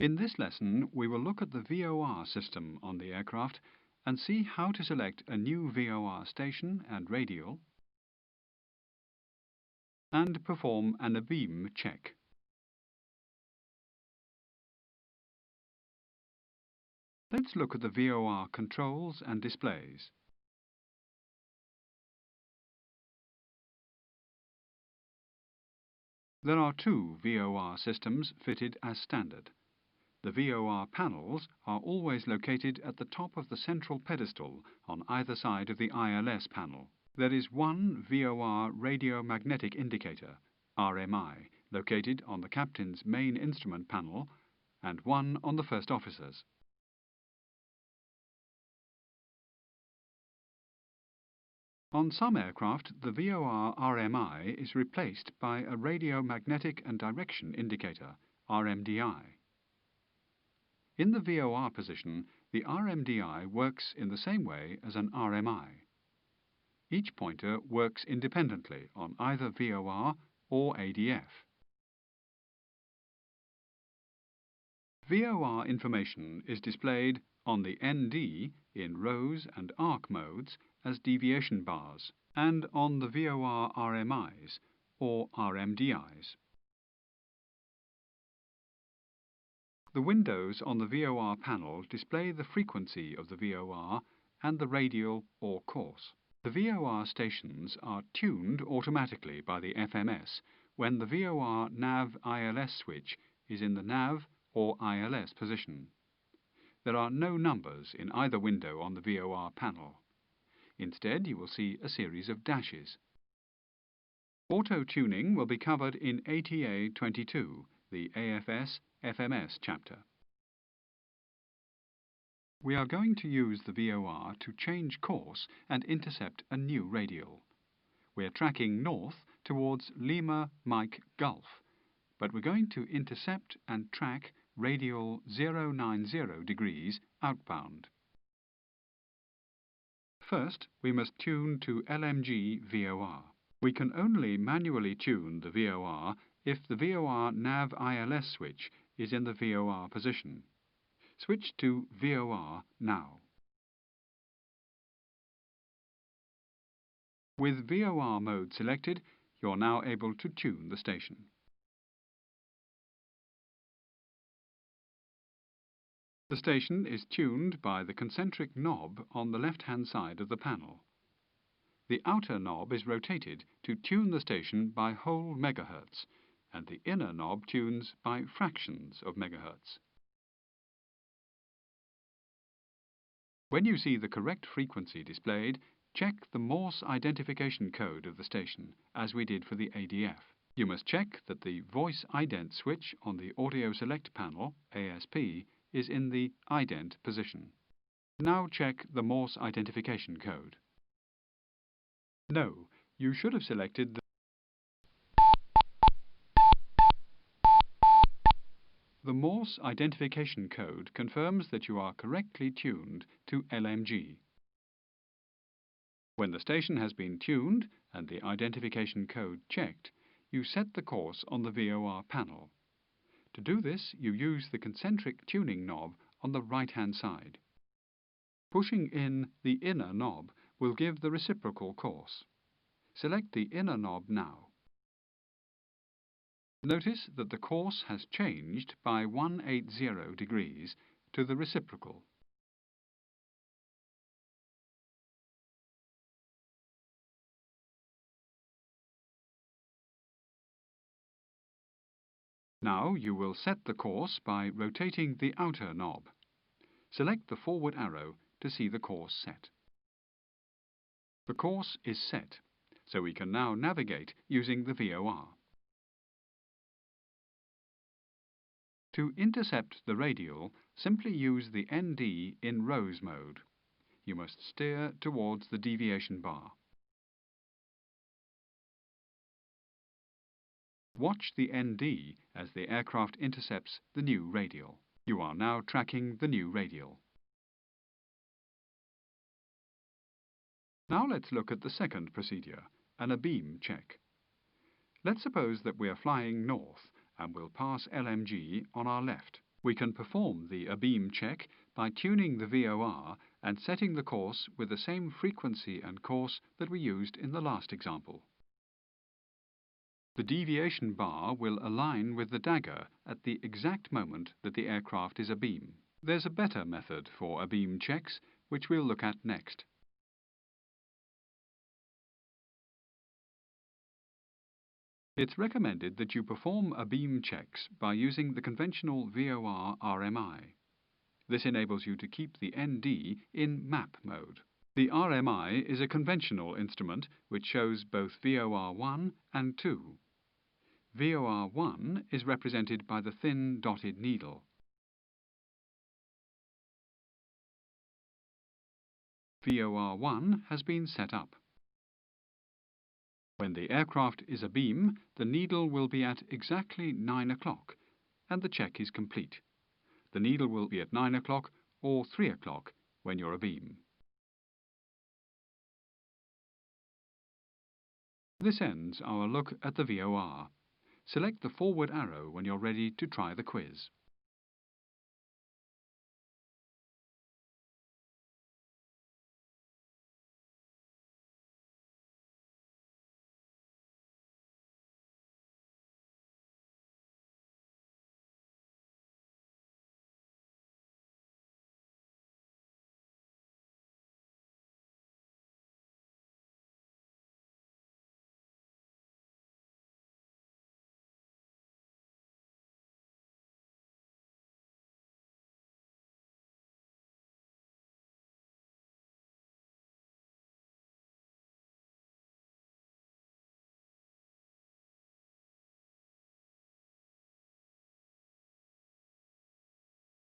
In this lesson, we will look at the VOR system on the aircraft and see how to select a new VOR station and radial and perform an ABEAM check. Let's look at the VOR controls and displays. There are two VOR systems fitted as standard. The VOR panels are always located at the top of the central pedestal on either side of the ILS panel. There is one VOR radiomagnetic indicator, RMI, located on the captain's main instrument panel and one on the first officer's. On some aircraft, the VOR RMI is replaced by a radiomagnetic and direction indicator, RMDI. In the VOR position, the RMDI works in the same way as an RMI. Each pointer works independently on either VOR or ADF. VOR information is displayed on the ND in rose and arc modes as deviation bars and on the VOR RMIs or RMDIs. The windows on the VOR panel display the frequency of the VOR and the radial or course. The VOR stations are tuned automatically by the FMS when the VOR NAV-ILS switch is in the NAV or ILS position. There are no numbers in either window on the VOR panel. Instead, you will see a series of dashes. Auto-tuning will be covered in ATA 22, the AFS FMS chapter. We are going to use the VOR to change course and intercept a new radial. We are tracking north towards Lima Mike Gulf, but we're going to intercept and track radial 090 degrees outbound. First, we must tune to LMG VOR. We can only manually tune the VOR if the VOR NAV-ILS switch is in the VOR position. Switch to VOR now. With VOR mode selected, you're now able to tune the station. The station is tuned by the concentric knob on the left-hand side of the panel. The outer knob is rotated to tune the station by whole megahertz, and the inner knob tunes by fractions of megahertz. When you see the correct frequency displayed, check the Morse identification code of the station, as we did for the ADF. You must check that the voice ident switch on the audio select panel, ASP, is in the ident position. Now check the Morse identification code. No, you should have selected the Morse identification code confirms that you are correctly tuned to LMG. When the station has been tuned and the identification code checked, you set the course on the VOR panel. To do this, you use the concentric tuning knob on the right-hand side. Pushing in the inner knob will give the reciprocal course. Select the inner knob now. Notice that the course has changed by 180 degrees to the reciprocal. Now you will set the course by rotating the outer knob. Select the forward arrow to see the course set. The course is set, so we can now navigate using the VOR. To intercept the radial, simply use the ND in rose mode. You must steer towards the deviation bar. Watch the ND as the aircraft intercepts the new radial. You are now tracking the new radial. Now let's look at the second procedure, an ABEAM check. Let's suppose that we are flying north and will pass LMG on our left. We can perform the abeam check by tuning the VOR and setting the course with the same frequency and course that we used in the last example. The deviation bar will align with the dagger at the exact moment that the aircraft is abeam. There's a better method for abeam checks, which we'll look at next. It's recommended that you perform abeam checks by using the conventional VOR RMI. This enables you to keep the ND in map mode. The RMI is a conventional instrument which shows both VOR 1 and 2. VOR 1 is represented by the thin dotted needle. VOR 1 has been set up. When the aircraft is abeam, the needle will be at exactly 9 o'clock, and the check is complete. The needle will be at 9 o'clock or 3 o'clock when you're abeam. This ends our look at the VOR. Select the forward arrow when you're ready to try the quiz.